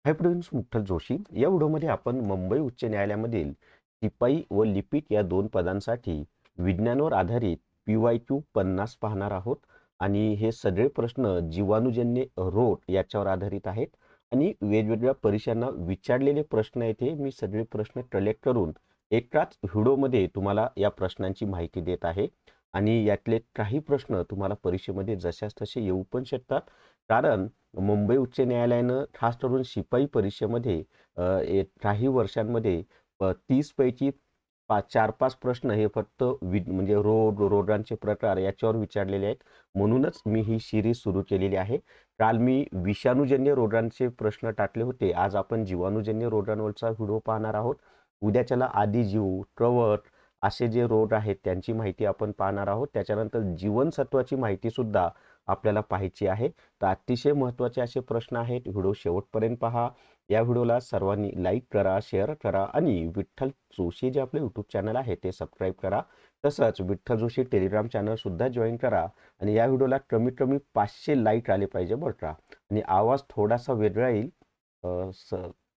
Hi friends, मुठ्ठल Joshi. या व्हिडिओमध्ये आपण मुंबई उच्च न्यायालयामधील शिपाई व लिपिक या दोन पदांसाठी विज्ञानावर आधारित PYQ 50 पाहणार आहोत. आणि हे सगळे प्रश्न जीवाणूजन्य रोग याच्यावर आधारित आहेत आणि वेगवेगळ्या परीक्षांना विचारलेले प्रश्न येथे मी सगळे प्रश्न कलेक्ट करून एकाच व्हिडिओमध्ये तुम्हाला या प्रश्नांची माहिती देत आहे. आणि यातले काही प्रश्न तुम्हाला परीक्षेमध्ये जशास तसे येऊ पण शकतात, कारण मुंबई उच्च न्यायालयानं खास करून शिपाई परीक्षेमध्ये काही वर्षांमध्ये 30 पैकी 4-5 प्रश्न हे फक्त म्हणजे रोगांचे प्रकार याच्यावर विचारलेले आहेत. म्हणूनच मी ही सिरीज सुरू केलेली आहे. काल मी विषाणूजन्य रोगांचे प्रश्न टाकले होते. आज आपण जीवाणूजन्य रोगांवरचा व्हिडिओ पाहणार आहोत. उद्याच्याला आदिजीव, कवक असे जे रोग आहेत त्यांची माहिती आपण पाहणार आहोत. त्याच्यानंतर जीवनसत्वाची माहिती सुद्धा आपल्याला पाहायची आहे. तर अतिशय महत्त्वाचे असे प्रश्न आहेत. व्हिडिओ शेवटपर्यंत पहा. या व्हिडिओला सर्वांनी लाईक करा, शेअर करा आणि विठ्ठल जोशी जे आपले यूट्यूब चॅनल आहे ते सबस्क्राईब करा. तसंच विठ्ठल जोशी टेलिग्राम चॅनल सुद्धा जॉईन करा. आणि या व्हिडिओला कमीत कमी 500 लाईक आले पाहिजे बरं का. आणि आवाज थोडासा वेगळा येईल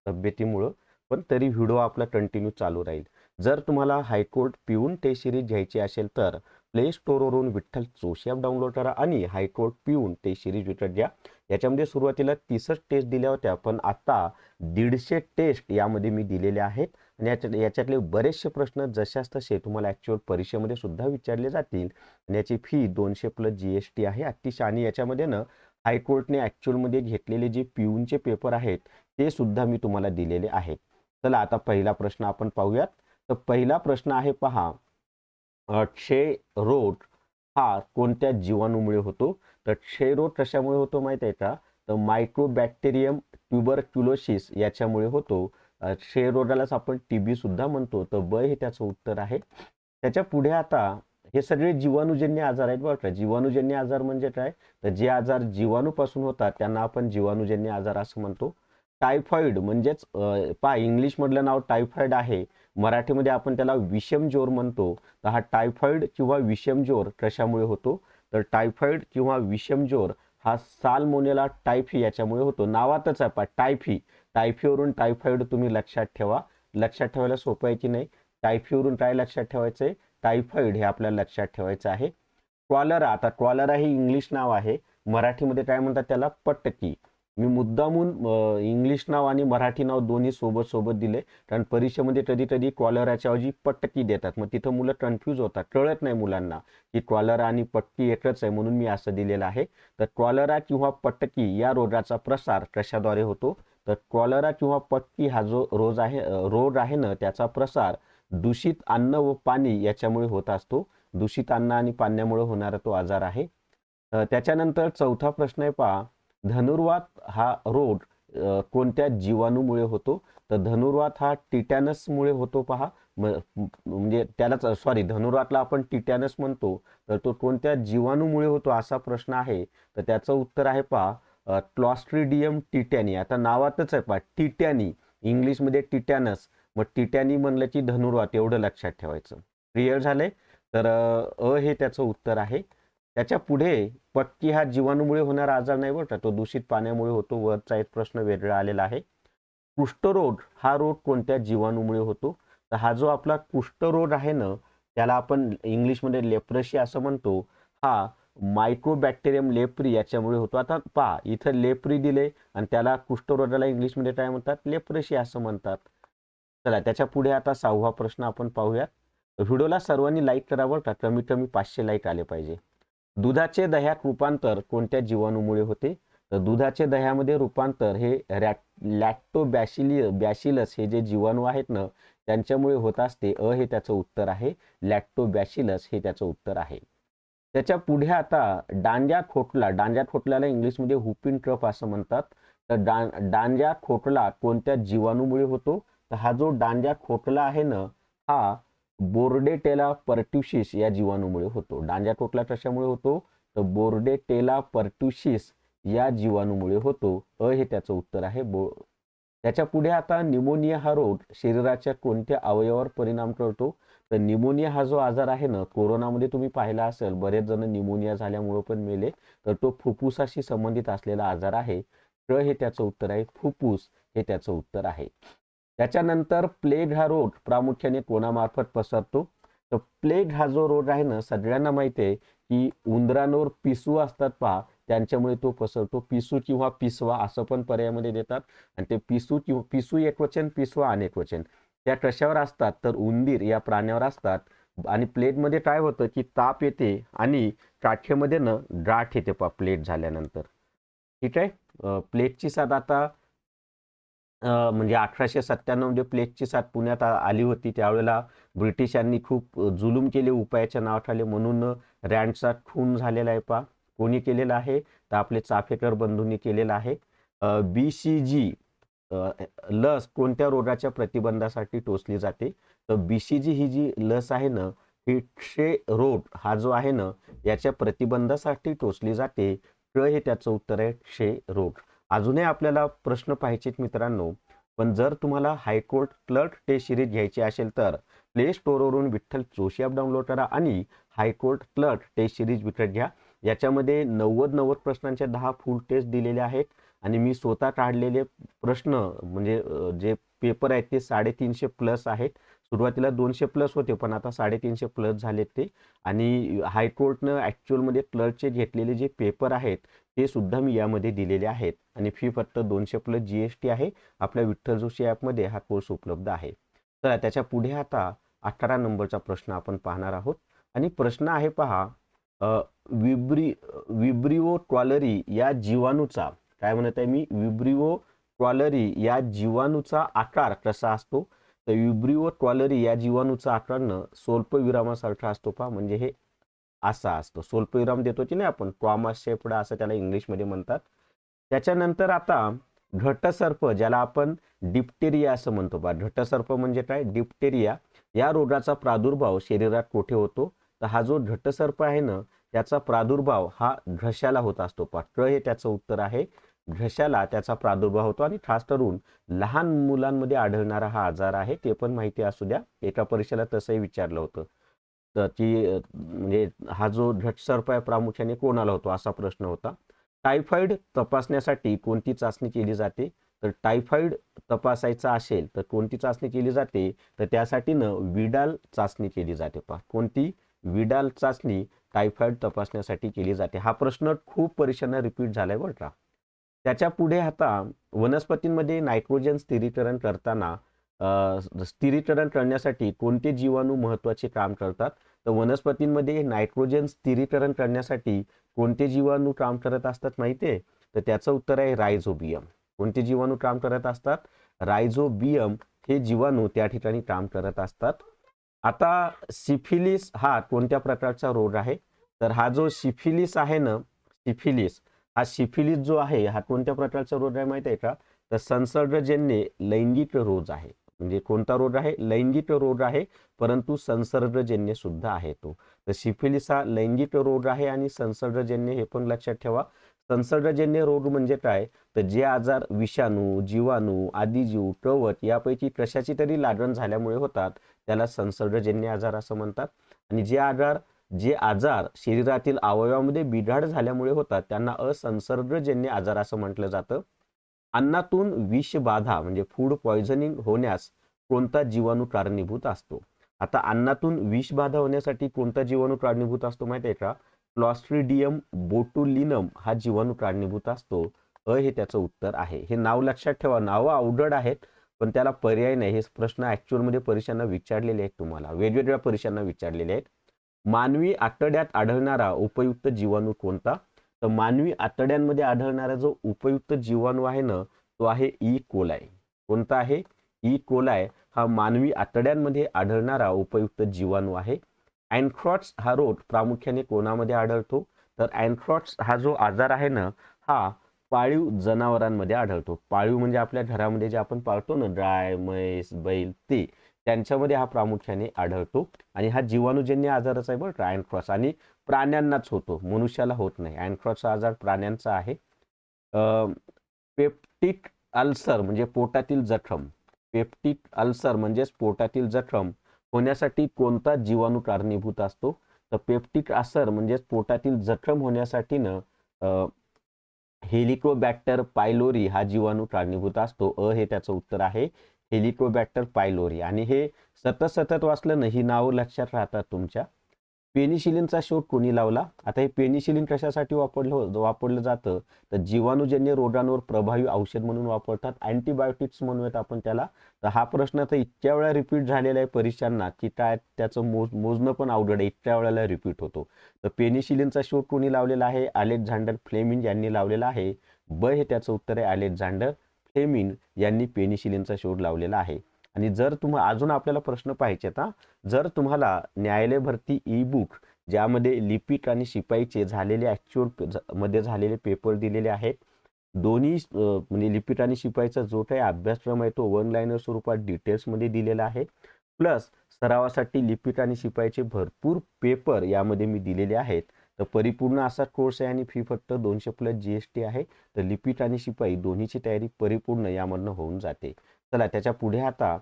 तब्येतीमुळं, पण तरी व्हिडिओ आपला कंटिन्यू चालू राहील. जर तुम्हाला हायकोर्ट पिऊन टेस्ट सिरीज घ्यायची असेल तर प्ले स्टोअरवरून विठ्ठल जोशी ॲप डाउनलोड करा आणि हायकोर्ट पिऊन टेस्ट सिरीज विकत घ्या. याच्यामध्ये सुरुवातीला 30 टेस्ट दिल्या होत्या, पण आता 150 टेस्ट यामध्ये मी दिलेले आहेत. आणि याच्यातले बरेचसे प्रश्न जशास तसे तुम्हाला ॲक्च्युअल परीक्षेमध्ये सुद्धा विचारले जातील. आणि याची फी 200 प्लस GST आहे अतिशय. आणि याच्यामध्ये ना हायकोर्टने ॲक्च्युअलमध्ये घेतलेले जे पिऊनचे पेपर आहेत ते सुद्धा मी तुम्हाला दिलेले आहेत. चला आता पहिला प्रश्न आपण पाहूयात. तर पहिला प्रश्न आहे पहा, क्षय रोग हा कोणत्या जीवाणूमुळे होतो? तर क्षय रोग कशामुळे होतो माहिती आहे का? तर मायक्रोबॅक्टेरियम ट्युबरक्युलोसिस याच्यामुळे होतो. क्षय रोगालाच आपण TB सुद्धा म्हणतो. तर ब हे त्याचं उत्तर आहे. त्याच्या पुढे आता हे सगळे जीवाणूजन्य आजार आहेत बरं का. जीवाणूजन्य आजार म्हणजे काय? तर जे आजार जीवाणूपासून होतात त्यांना आपण जीवाणूजन्य आजार असं म्हणतो. टायफॉइड म्हणजेच पहा, इंग्लिशमधलं नाव टायफॉइड आहे, मराठीमध्ये आपण त्याला विषमज्वर म्हणतो. तर हा टायफॉइड किंवा विषमज्वर कशामुळे होतो? तर टायफॉइड किंवा विषमज्वर हा साल्मोनेला टायफी याच्यामुळे होतो. नावातच आहे पहा टायफी. टायफीवरून टायफॉइड तुम्ही लक्षात ठेवा. लक्षात ठेवायला सोपं आहे की नाही? टायफीवरून काय लक्षात ठेवायचं आहे? टायफॉइड हे आपल्याला लक्षात ठेवायचं आहे. कॉलरा, आता कॉलरा हे इंग्लिश नाव आहे, मराठीमध्ये काय म्हणतात त्याला? पटकी. मी मुद्दामून इंग्लिश नाव आणि मराठी नाव दोन्ही सोबत सोबत दिले, कारण परीक्षेमध्ये कधी कधी कॉलराच्या ऐवजी पटकी देतात. मग तिथं मुलं कन्फ्यूज होतात, कळत नाही मुलांना की कॉलरा आणि पटकी एकच आहे, म्हणून मी असं दिलेलं आहे. तर कॉलरा किंवा पटकी या रोगाचा प्रसार कशाद्वारे होतो? तर कॉलरा किंवा पटकी हा जो रोग आहे ना, त्याचा प्रसार दूषित अन्न व पाणी याच्यामुळे होत असतो. दूषित अन्न आणि पाण्यामुळे होणारा तो आजार आहे. त्याच्यानंतर चौथा प्रश्न आहे पहा, धनुर्वात हा रोग कोणत्या जीवाणूमुळे होतो? तर धनुर्वात हा टिटॅनसमुळे होतो पहा. म्हणजे त्यालाच सॉरी, धनुर्वातला आपण टिटॅनस म्हणतो. तर तो कोणत्या जीवाणूमुळे होतो असा प्रश्न आहे. तर त्याचं उत्तर आहे पहा क्लॉस्ट्रिडियम टिटॅनी. आता नावातच आहे पहा टिटॅनी, इंग्लिशमध्ये टिटॅनस, मग टिटॅनी म्हणलं की धनुर्वात, एवढं लक्षात ठेवायचं. क्लिअर झालंय? तर हे त्याचं उत्तर आहे. त्याच्या पुढे पटकी हा जीवाणूमुळे होणारा आजार नाही बरं का, तो दूषित पाण्यामुळे होतो. वरचा एक प्रश्न वेगळा आलेला आहे. कुष्ठरोग हा रोग कोणत्या जीवाणूमुळे होतो? तर हा जो आपला कुष्ठरोग आहे ना, त्याला आपण इंग्लिशमध्ये लेप्रसी असं म्हणतो. हा मायक्रोबॅक्टेरियम लेप्री याच्यामुळे होतो. आता पहा, इथं लेप्री दिले आणि त्याला कुष्ठरोगाला इंग्लिशमध्ये काय म्हणतात? लेप्रसी असं म्हणतात. चला त्याच्या पुढे आता 6वा प्रश्न आपण पाहूयात. व्हिडिओला सर्वांनी लाईक करा बरं का, कमीत कमी 500 लाईक आले पाहिजे. दुधाचे दह्यात रूपांतर कोणत्या जीवाणूमुळे होते? तर दुधाचे दह्यामध्ये रूपांतर हे बॅसिलस हे जे जीवाणू आहेत ना, त्यांच्यामुळे होत असते. हे त्याचं उत्तर आहे. लॅक्टोबॅसिलस हे त्याचं उत्तर आहे. त्याच्या पुढे आता डांजा खोकल्याला इंग्लिशमध्ये हुपिंग कफ असं म्हणतात. तर डांजा खोकला कोणत्या जीवाणूमुळे होतो? तर हा जो डांजा खोकला आहे ना, हा बोर्डेटेला पर्ट्युसिस या जीवाणूमुळे होतो. डांजा खोकला कशामुळे होतो? तर बोर्डेटेला पर्ट्युसिस या जीवाणूमुळे होतो. हे त्याचं उत्तर आहे. त्याच्या पुढे आता निमोनिया हा रोग शरीराच्या कोणत्या अवयवावर परिणाम करतो? तर निमोनिया हा जो आजार आहे ना, कोरोनामध्ये तुम्ही पाहिला असेल, बरेच जण निमोनिया झाल्यामुळे पण मेले. तर तो फुफ्फुसाशी संबंधित असलेला आजार आहे. क हे त्याचं उत्तर आहे. फुफ्फुस हे त्याचं उत्तर आहे. त्याच्यानंतर प्लेग हा रोग प्रामुख्याने कोणामार्फत पसरतो? तर प्लेग हा जो रोग आहे ना, सगळ्यांना माहिती आहे की उंदरांवर पिसू असतात पहा, त्यांच्यामुळे तो पसरतो. पिसू किंवा पिसवा असं पण पर्यायामध्ये देतात. आणि ते पिसू किंवा पिसू एकवचन, पिसवा अनेकवचन, त्या कशावर असतात तर उंदीर या प्राण्यावर असतात. आणि प्लेगमध्ये काय होतं की ताप येते आणि काठेमध्ये ना गाठ येते पहा प्लेग झाल्यानंतर. ठीक आहे. प्लेगची साथ आता म्हणजे 1897 मध्ये प्लेगची साथ पुण्यात आली होती. त्यावेळेला ब्रिटिशांनी खूप जुलूम केले उपायाच्या नावाखाली, म्हणून रँडचा खून झालेला आहे पहा. कोणी केलेला आहे तर आपले चाफेकर बंधूंनी केलेला आहे. BCG लस कोणत्या रोगाच्या प्रतिबंधासाठी टोचली जाते? तर BCG ही जी लस आहे ना, ही क्षय रोग हा जो आहे ना याच्या प्रतिबंधासाठी टोचली जाते. क हे त्याचं उत्तर आहे, क्षय रोग. अजूनही आपल्याला प्रश्न पाहिजेत मित्रांनो, पण जर तुम्हाला हायकोर्ट क्लर्क टेस्ट सिरीज घ्यायची असेल तर प्ले स्टोअरवरून विठ्ठल जोशी ॲप डाउनलोड करा आणि हायकोर्ट क्लर्क टेस्ट सिरीज विकत घ्या. याच्यामध्ये 90 प्रश्नांच्या 10 फुल टेस्ट दिलेल्या आहेत आणि मी स्वतः काढलेले प्रश्न म्हणजे जे पेपर आहेत ते 350 प्लस आहेत. सुरुवातीला 200 प्लस होते, पण आता 350 प्लस झालेत ते. आणि हायकोर्टनं ॲक्च्युअलमध्ये क्लर्कचे घेतलेले जे पेपर आहेत ते सुद्धा मी यामध्ये दिलेले आहेत. आणि फी फक्त 200 प्लस GST आहे. आपल्या विठ्ठल जोशी ॲपमध्ये हा कोर्स उपलब्ध आहे. तर त्याच्या पुढे आता 18 नंबरचा प्रश्न आपण पाहणार आहोत. आणि प्रश्न आहे पहा, विब्रिओ ट्रॉलरी या जीवाणूचा, काय म्हणत आहे मी, विब्रिओ ट्रॉलरी या जीवाणूचा आकार कसा असतो? तर विब्रिओ ट्रॉलरी या जीवाणूचा आकार न स्वल्पविरामासारखा असतो पहा. म्हणजे हे असा असतो, स्वल्पविराम देतो की नाही आपण, ट्रॉमा शेप्ड असं त्याला इंग्लिशमध्ये म्हणतात. त्याच्यानंतर आता घटसर्प, ज्याला आपण डिप्टेरिया असं म्हणतो पहा. घटसर्प म्हणजे काय? डिप्टेरिया या रोगाचा प्रादुर्भाव शरीरात कोठे होतो? तर हा जो घटसर्प आहे ना त्याचा प्रादुर्भाव हा घशाला होत असतो पहा. क हे त्याचं उत्तर आहे. घशाला त्याचा प्रादुर्भाव होतो आणि खास करून लहान मुलांमध्ये आढळणारा हा आजार आहे. ते पण माहिती असू द्या, एका परीक्षेला तसंही विचारलं होतं. तर ती म्हणजे हा जो घटसर्प आहे प्रामुख्याने कोणाला होतो असा प्रश्न होता. टायफॉइड तपासण्यासाठी कोणती चाचणी केली जाते? तर टायफॉइड तपासायचा असेल तर कोणती चाचणी केली जाते? तर त्यासाठी न विडाल चाचणी केली जाते पहा. कोणती? विडाल चाचणी टायफॉइड तपासण्यासाठी केली जाते. हा प्रश्न खूप परीक्षांना रिपीट झालाय बरं का. त्याच्या पुढे आता वनस्पतींमध्ये नायट्रोजन स्थिरीकरण करताना स्थिरीकरण करण्यासाठी कोणते जीवाणू महत्त्वाचे काम करतात? तर वनस्पतींमध्ये नायट्रोजन स्थिरीकरण करण्यासाठी कोणते जीवाणू काम करत असतात माहिती आहे? तर त्याचं उत्तर आहे रायझोबियम. कोणते जीवाणू काम करत असतात? रायझोबियम हे जीवाणू त्या ठिकाणी काम करत असतात. आता सिफिलिस हा कोणत्या प्रकारचा रोग आहे? तर हा जो सिफिलिस आहे ना, सिफिलिस जो आहे हा कोणत्या प्रकारचा रोग आहे माहिती आहे का? तर संसर्गजन्य लैंगिक रोग आहे. म्हणजे कोणता रोग आहे? लैंगिक रोग आहे, परंतु संसर्गजन्य सुद्धा आहे तो. तर सिफिलिस हा लैंगिक रोग आहे आणि संसर्गजन्य हे पण लक्षात ठेवा. संसर्गजन्य रोग म्हणजे काय? तर जे आजार विषाणू, जीवाणू, आदिजीव, कवच यापैकी कशाची तरी लागण झाल्यामुळे होतात त्याला संसर्गजन्य आजार असं म्हणतात. आणि जे आजार शरीरातील अवयवामध्ये बिघाड झाल्यामुळे होतात त्यांना असंसर्गजन्य आजार असं म्हटलं जातं. अन्नातून विषबाधा म्हणजे फूड पॉयझनिंग होण्यास कोणता जीवाणू कारणीभूत असतो? आता अन्नातून विषबाधा होण्यासाठी कोणता जीवाणू कारणीभूत असतो माहिती आहे का? क्लॉस्ट्रिडियम बोटुलिनम हा जीवाणू कारणीभूत असतो. हे त्याचं उत्तर आहे. हे नाव लक्षात ठेवा. नावं अवघड आहेत, पण त्याला पर्याय नाही. हे प्रश्न ॲक्च्युअलमध्ये परीक्षांना विचारलेले आहेत, तुम्हाला वेगवेगळ्या परीक्षांना विचारलेले आहेत. मानवी आतड्यात आढळणारा उपयुक्त जीवाणू कोणता? तर मानवी आतड्यांमध्ये आढळणारा जो उपयुक्त जीवाणू आहे ना तो आहे ई कोलाय. कोणता आहे? ई कोलाय हा मानवी आतड्यांमध्ये आढळणारा उपयुक्त जीवाणू आहे. अँथ्रॉक्स हा रोग प्रामुख्याने कोणामध्ये आढळतो? तर अँथ्रॉक्स हा जो आजार आहे ना हा पाळीव जनावरांमध्ये आढळतो. पाळीव म्हणजे आपल्या घरामध्ये जे आपण पाळतो ना, गाय, म्हैस, बैल, ते त्यांच्यामध्ये हा प्रामुख्याने आढळतो. आणि हा जीवाणूजन्य आजारच आहे बरं का अँथ्रॉक्स. आणि प्राण्यांनाच होतो, मनुष्याला होत नाही. अँथ्रॉक्सचा आजार प्राण्यांचा आहे. पेप्टिक अल्सर म्हणजे पोटातील जखम, पेप्टिक अल्सर म्हणजेच पोटातील जखम होण्यासाठी कोणता जीवाणू कारणीभूत असतो? तर पेप्टिक अल्सर म्हणजेच पोटातील जखम होण्यासाठी न हेलिकोबॅक्टर पायलोरी हा जीवाणू कारणीभूत असतो. हे त्याचं उत्तर आहे हेलिकोबॅक्टर पायलोरी. आणि हे सतत सतत वाचलं ना ही नावं लक्षात राहतात तुमच्या. पेनिसिलिनचा शोध कोणी लावला? आता हे पेनिसिलिन कशासाठी वापरलं जातं तर जीवाणूजन्य रोगांवर प्रभावी औषध म्हणून वापरतात, अँटीबायोटिक्स म्हणूयात आपण त्याला. तर हा प्रश्न तर इतक्या वेळा रिपीट झालेला आहे परीक्षांना की काय त्याचं मोजणं पण अवघड आहे, इतक्या वेळेला रिपीट होतो. तर पेनिसिलिनचा शोध कोणी लावलेला आहे? अलेक्झांडर फ्लेमिंग यांनी लावलेला आहे. हे त्याचं उत्तर आहे अलेक्झांडर फ्लेमिंग यांनी पेनिसिलिनचा शोध लावलेला आहे. आणि जर अजून आपल्याला प्रश्न पाहिजेत जर तुम्हाला न्यायालय भरती ई बुक ज्यामध्ये लिपिक आणि शिपाईचे झालेले ॲक्च्युअल मध्ये झालेले पेपर दिलेले आहेत, दोन्ही म्हणजे लिपिक आणि शिपाईचा जो काही अभ्यासक्रम आहे तो वन लाईनर स्वरूपात डिटेल्समध्ये दिलेला आहे. प्लस सरावासाठी लिपिक आणि शिपाईचे भरपूर पेपर यामध्ये मी दिलेले आहेत. तर परिपूर्ण असा कोर्स आहे आणि फी फक्त 200 प्लस GST आहे. तर लिपिक आणि शिपाई दोन्हीची तयारी परिपूर्ण यामधनं होऊन जाते. चला त्याच्या पुढे आता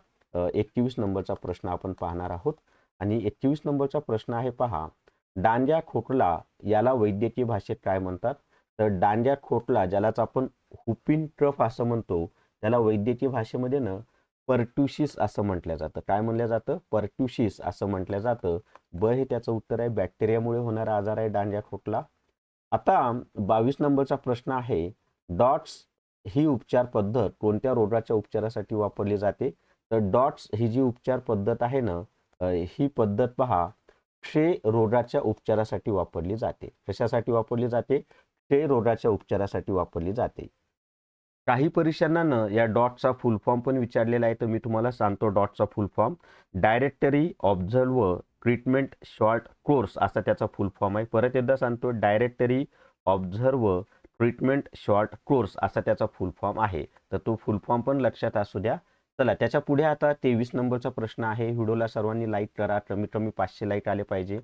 21 नंबरचा प्रश्न आपण पाहणार आहोत. आणि 21 नंबरचा प्रश्न आहे पहा, डांग्या खोकला याला वैद्यकीय भाषेत काय म्हणतात? तर डांग्या खोकला ज्यालाच आपण हुपिंग कफ असं म्हणतो त्याला वैद्यकीय भाषेमध्ये ना पर्ट्युसिस असं म्हटलं जातं. काय म्हणलं जातं? पर्ट्युसिस असं म्हटलं जातं. हे त्याचं उत्तर आहे. बॅक्टेरियामुळे होणारा आजार आहे डांग्या खोकला. आता 22 नंबरचा प्रश्न आहे, डॉट्स ही उपचार पद्धत कोणत्या रोगाच्या उपचारासाठी वापरली जाते? तर डॉट्स ही जी उपचार पद्धत आहे ना ही पद्धत पहा क्षय रोगाच्या उपचारासाठी वापरली जाते. कशासाठी वापरली जाते? क्षय रोगाच्या उपचारासाठी वापरली जाते. काही परीक्षांना या डॉटचा फुल फॉर्म पण विचारलेला आहे, तर मी तुम्हाला सांगतो डॉटचा full form. Directory observe treatment short course असा त्याचा फुल फॉर्म आहे. परत एकदा सांगतो, directory observe treatment short course असा त्याचा फुल फॉर्म आहे. तर तो फुल फॉर्म पण लक्षात असू द्या. चला त्याच्या पुढे आता 23 नंबरचा प्रश्न आहे. व्हिडिओला सर्वांनी लाईक करा, कमीत कमी 500 लाईक आले पाहिजे.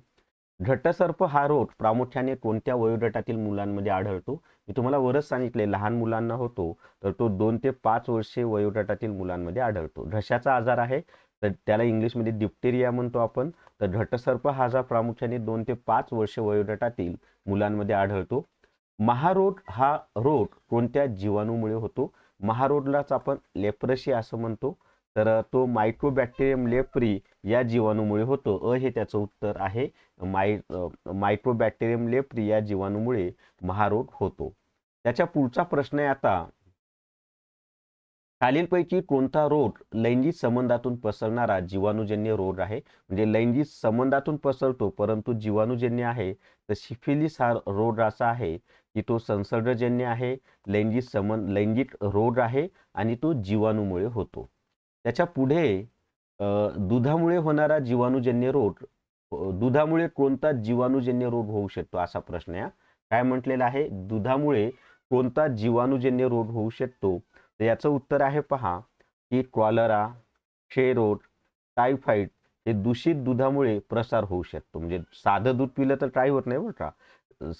घटसर्प हा रोग प्रामुख्याने कोणत्या वयोगटातील मुलांमध्ये आढळतो? मी तुम्हाला वरच सांगितले लहान मुलांना होतो, तर तो 2 ते 5 वर्षे वयोगटातील मुलांमध्ये आढळतो. घशाचा आजार आहे, तर त्याला इंग्लिशमध्ये डिप्टेरिया म्हणतो आपण. तर घटसर्प हा आजार प्रामुख्याने 2 ते 5 वर्षे वयोगटातील मुलांमध्ये आढळतो. महारोग हा रोग कोणत्या जीवाणूमुळे होतो? महारोगलाच आपण लेप्रसी असं म्हणतो. तर तो मायक्रोबॅक्टेरियम लेप्री या जीवाणूमुळे होतो. हे त्याचं उत्तर आहे. मायक्रोबॅक्टेरियम लेप्री या जीवाणूमुळे महारोग होतो. त्याच्या पुढचा प्रश्न आहे आता, खालीलपैकी कोणता रोग लैंगिक संबंधातून पसरणारा जीवाणूजन्य रोग आहे? म्हणजे लैंगिक संबंधातून पसरतो परंतु जीवाणूजन्य आहे. तर सिफिलिस हा रोग असा आहे की तो संसर्गजन्य आहे, लैंगिक रोग आहे आणि तो जीवाणूमुळे होतो. त्याच्या पुढे दुधामुळे होणारा जीवाणूजन्य रोग, दुधामुळे कोणता जीवाणूजन्य रोग होऊ शकतो असा प्रश्न आहे. काय म्हटलेला आहे? दुधामुळे कोणता जीवाणूजन्य रोग होऊ शकतो? तर याचं उत्तर आहे पहा की कॉलरा, क्षयरोग, टायफॉइड हे दूषित दुधामुळे प्रसार होऊ शकतो. म्हणजे साधं दूध पिलं तर काही होत नाही बरं का.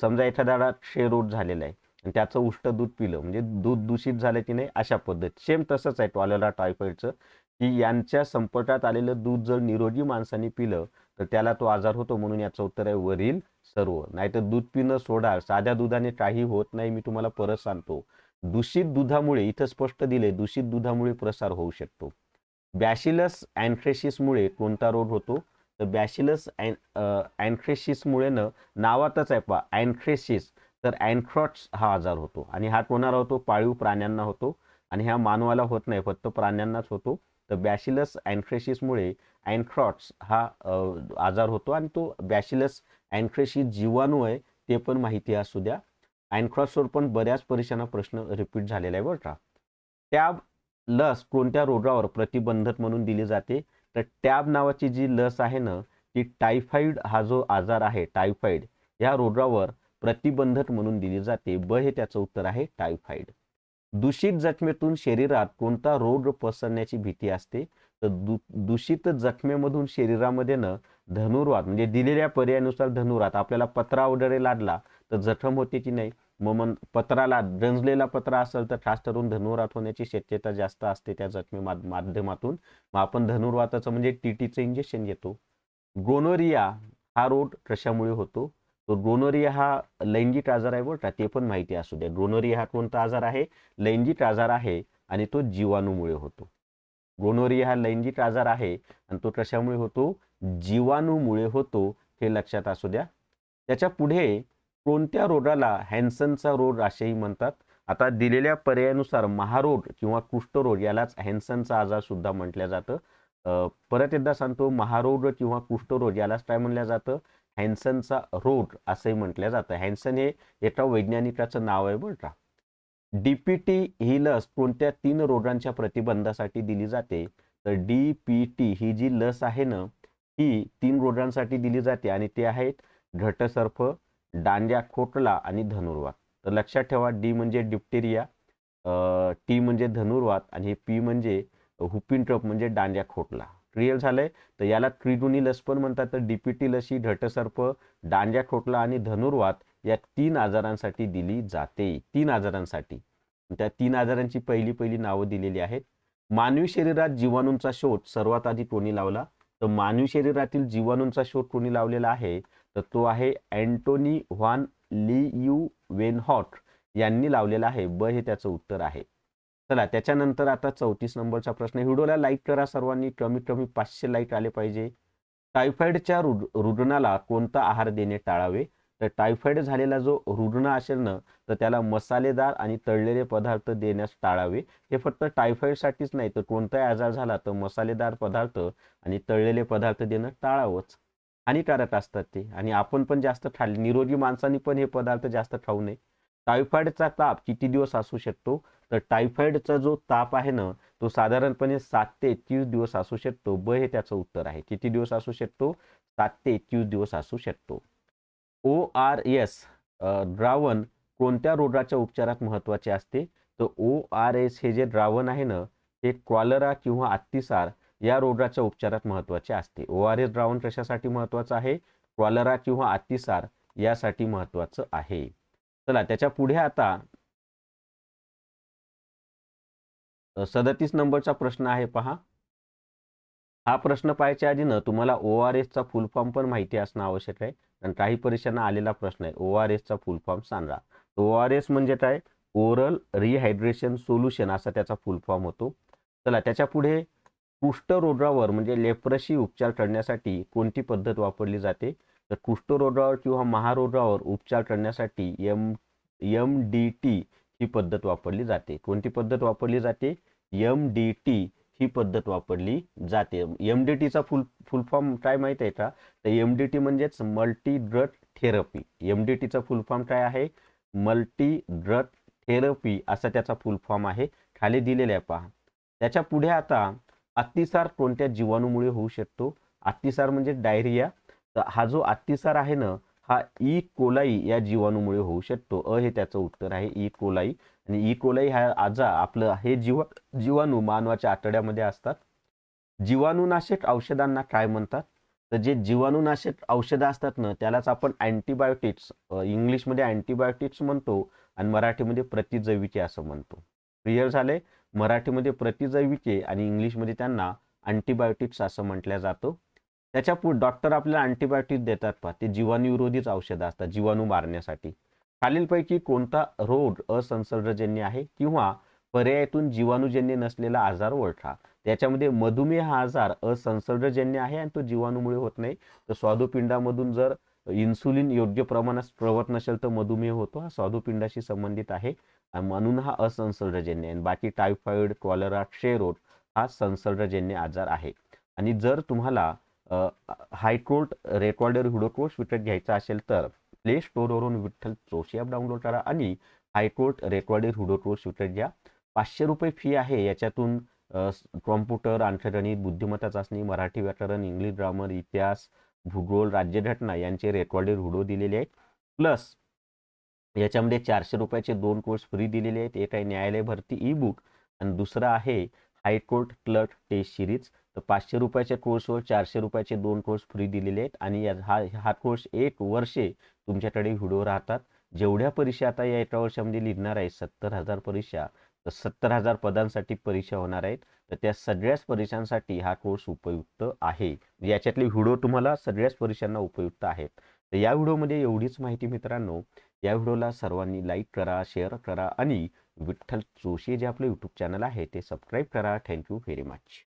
समजा एखाद्याला क्षयरोग झालेला आहे आणि त्याचं उष्ट दूध पिलं म्हणजे दूध दूषित झालं की नाही अशा पद्धत. सेम तसंच आहे कॉलरा टायफॉइडचं, की यांच्या संपर्कात आलेलं दूध जर निरोगी माणसाने पिलं तर त्याला तो आजार होतो. म्हणून याचं उत्तर आहे वरील सर्व. नाहीतर दूध पिणं सोडा, साध्या दुधाने काही होत नाही. मी तुम्हाला परत सांगतो, दूषित दुधामुळे इथं स्पष्ट दिले दूषित दुधामुळे प्रसार होऊ शकतो. बॅसिलस अँथ्रेसिसमुळे कोणता रोग होतो? तर बॅसिलस अँथ्रेसिसमुळे नावातच आहे पहा अँथ्रेसिस, तर अँथ्रॉट्स हा आजार होतो. आणि हा कोणाला होतो? पाळीव प्राण्यांना होतो. आणि हा मानवाला होत नाही, फक्त प्राण्यांनाच होतो. तर बॅसिलस अँथ्रेसिसमुळे अँथ्रॉट्स हा आजार होतो. आणि तो बॅसिलस अँथ्रेसिस जीवाणू आहे ते पण माहिती असू द्या. अँथ्रॉट्सवर पण बऱ्याच परीक्षांना प्रश्न रिपीट झालेला आहे बरं का. टॅब लस कोणत्या रोगावर प्रतिबंधक म्हणून दिली जाते? तर टॅब नावाची जी लस आहे ना ती टायफॉइड हा जो आजार आहे टायफॉइड या रोगावर प्रतिबंधक म्हणून दिली जाते. हे त्याचं उत्तर आहे टायफॉइड. दूषित जखमेतून शरीरात कोणता रोग पसरण्याची भीती असते? तर दूषित जखमेमधून शरीरामध्ये धनुर्वात म्हणजे दिलेल्या पर्यायानुसार धनुर्वात, आपल्याला पत्रा वगैरे लागला तर जखम होते की नाही? मग पत्राला गंजलेला पत्रा असेल तर खास करून धनुर्वात होण्याची शक्यता जास्त असते त्या जखमी माध्यमातून. मग आपण धनुर्वाताचं म्हणजे TTचं इंजेक्शन घेतो. गोनोरिया हा रोग कशामुळे होतो? तो गोनोरिया हा लैंगिक आजार आहे बरं का, ते पण माहिती असू द्या. गोनोरिया हा कोणता आजार आहे? लैंगिक आजार आहे आणि तो जीवाणूमुळे होतो. गोनोरिया हा लैंगिक आजार आहे आणि तो कशामुळे होतो? जीवाणूमुळे होतो, हे लक्षात असू द्या. त्याच्या पुढे कोणत्या रोगाला हॅन्सनचा रोग असेही म्हणतात? आता दिलेल्या पर्यायानुसार महारोग किंवा कुष्ठरोग यालाच हॅन्सनचा आजार सुद्धा म्हटलं जातं. परत एकदा सांगतो, महारोग किंवा कुष्ठरोग यालाच काय म्हणलं जातं? हॅन्सनचा रोग असंही म्हटलं जातं. हॅन्सन हे एका वैज्ञानिकाचं नाव आहे बरं का. डीपीटी ही लस कोणत्या 3 रोगांच्या प्रतिबंधासाठी दिली जाते? तर डीपीटी ही जी लस आहे ना, ही 3 रोगांसाठी दिली जाते आणि ते आहेत घटसर्प, डांग्या खोकला आणि धनुर्वात. तर लक्षात ठेवा, डी म्हणजे डिप्टेरिया, टी म्हणजे धनुर्वात आणि पी म्हणजे हुपिंग कफ म्हणजे डांग्या खोकला. क्लिअर झालंय? तर याला त्रिगुणी लस पण म्हणतात. तर डीपीटी लस ही घटसर्प, डांग्या खोकला आणि धनुर्वात या 3 आजारांसाठी दिली जाते. 3 आजारांसाठी. त्या 3 आजारांची पहिली नावं दिलेली आहेत. मानवी शरीरात जीवाणूंचा शोध सर्वात आधी कोणी लावला? तर मानवी शरीरातील जीवाणूंचा शोध कोणी लावलेला आहे? तर तो आहे अँटोनी व्हान लियुवेनहॉक यांनी लावलेला आहे. ब हे त्याचं उत्तर आहे. चला, त्याच्यानंतर आता 34 नंबरचा प्रश्न. व्हिडिओला लाईक करा सर्वांनी, कमीत कमी 500 लाईक आले पाहिजे. टायफॉइडच्या रुग्णाला कोणता आहार देणे टाळावे? तर टायफॉइड झालेला जो रुग्ण असेल ना, तर त्याला मसालेदार आणि तळलेले पदार्थ देण्यास टाळावे. हे फक्त टायफॉइडसाठीच नाही, तर कोणताही आजार झाला तर मसालेदार पदार्थ आणि तळलेले पदार्थ देणं टाळावंच. हानिकारक असतात ते आणि आपण पण जास्त खाल्ले, निरोगी माणसांनी पण हे पदार्थ जास्त खाऊ नये. टायफॉइडचा ताप किती दिवस असू शकतो? तर टायफॉइडचा जो ताप आहे ना, तो साधारणपणे 7 ते 21 दिवस असू शकतो. ब हे त्याचं उत्तर आहे. किती दिवस असू शकतो? 7 ते 21 दिवस असू शकतो. ORS द्रावण कोणत्या रोगाच्या उपचारात महत्त्वाचे असते? तर ORS हे जे द्रावण आहे ना, ते कॉलरा किंवा अतिसार या रोगाच्या उपचारात महत्त्वाचे असते. ORS द्रावण कशासाठी महत्त्वाचं आहे? कॉलरा किंवा अतिसार यासाठी महत्त्वाचं आहे. चला, त्याच्या पुढे आता 37 नंबरचा प्रश्न आहे पहा. हा प्रश्न पाहायच्या आधी ना तुम्हाला ORSचा फुल फॉर्म पण माहिती असणं आवश्यक आहे. आणि काही परीक्षांना आलेला प्रश्न आहे, ORSचा फुल फॉर्म सांगा. ORS म्हणजे काय? ओरल रिहायड्रेशन सोल्युशन असा त्याचा फुल फॉर्म होतो. चला, त्याच्या पुढे कुष्ठरोगावर म्हणजे लेप्रसी उपचार करण्यासाठी कोणती पद्धत वापरली जाते? तर कुष्ठरोगावर किंवा महारोगावर उपचार करण्यासाठी MDT ही पद्धत वापरली जाते. कोणती पद्धत वापरली जाते? MDT ही पद्धत वापरली जाते. MDTचा फुल फॉर्म काय माहित आहे का? तर MDT म्हणजेच मल्टी ड्रग थेरपी. MDTचा फुल फॉर्म काय आहे? मल्टी ड्रग थेरपी असा त्याचा फुल फॉर्म आहे. खाली दिलेला आहे पहा. त्याच्या पुढे आता अतिसार कोणत्या जीवाणूमुळे होऊ शकतो? अतिसार म्हणजे डायरिया. तर हा जो अतिसार आहे ना, हा ई कोलाई या जीवाणूमुळे होऊ शकतो. हे त्याचं उत्तर आहे, ई कोलाई. आणि ई कोलाई हा आजार आपलं हे जीवाणू मानवाच्या आतड्यामध्ये असतात. जीवाणूनाशक औषधांना काय म्हणतात? तर जे जीवाणूनाशक औषधं असतात ना, त्यालाच आपण अँटीबायोटिक्स, इंग्लिशमध्ये अँटीबायोटिक्स म्हणतो आणि मराठीमध्ये प्रतिजैविके असं म्हणतो. क्लिअर झालंय? मराठीमध्ये प्रतिजैविके आणि इंग्लिशमध्ये त्यांना अँटीबायोटिक्स असं म्हटलं जातं. त्याच्या पुढे डॉक्टर आपल्याला अँटीबायोटिक्स देतात पहा, ते जीवाणूविरोधीच औषधं असतात जीवाणू मारण्यासाठी. खालीलपैकी कोणता रोग असंसर्गजन्य आहे किंवा पर्यायातून जीवाणूजन्य नसलेला आजार ओळखा? त्याच्यामध्ये मधुमेह हा आजार असंसर्गजन्य आहे आणि तो जीवाणूमुळे होत नाही. तर स्वादुपिंडामधून जर इन्सुलिन योग्य प्रमाणात स्त्रवत नसेल तर मधुमेह होतो. हा स्वादुपिंडाशी संबंधित आहे आणि म्हणून हा असंसर्गजन्य आहे. बाकी टायफॉइड, कॉलरा, क्षयरोग हा संसर्गजन्य आजार आहे. आणि जर तुम्हाला हायकोर्ट रेकॉर्डर व्हिडिओ कोर्स विकत घ्यायचा असेल तर प्ले स्टोअरवरून विठ्ठल जोशी ॲप डाउनलोड करा आणि हायकोर्ट रेकॉर्डेड व्हिडिओ कोर्स विकत घ्या. 500 रुपये फी आहे. याच्यातून कॉम्प्युटर, अंकगणित, बुद्धिमत्ता चाचणी, मराठी व्याकरण, इंग्लिश ग्रामर, इतिहास, भूगोल, राज्यघटना यांचे रेकॉर्डेड व्हिडिओ दिलेले आहेत. प्लस याच्यामध्ये 400 रुपयाचे 2 कोर्स फ्री दिलेले आहेत. एक आहे न्यायालय भरती ई बुक आणि दुसरं आहे हायकोर्ट क्लर्क टेस्ट सिरीज. तर 500 रुपयाच्या कोर्सवर 400 रुपयाचे 2 कोर्स फ्री दिलेले आहेत आणि हा कोर्स 1 वर्षे तुमच्याकडे व्हिडिओ राहतात. जेवढ्या परीक्षा आता या एका वर्षामध्ये लिहिणार आहे 70,000 परीक्षा, तर 70,000 पदांसाठी परीक्षा होणार आहेत. तर त्या सगळ्याच परीक्षांसाठी हा कोर्स उपयुक्त आहे. याच्यातले व्हिडिओ तुम्हाला सगळ्याच परीक्षांना उपयुक्त आहेत. तर या व्हिडिओमध्ये एवढीच माहिती मित्रांनो. या व्हिडिओला सर्वांनी लाईक करा, शेअर करा आणि विठ्ठल जोशी जे आपलं यूट्यूब चॅनल आहे ते सबस्क्राईब करा. Thank you very much.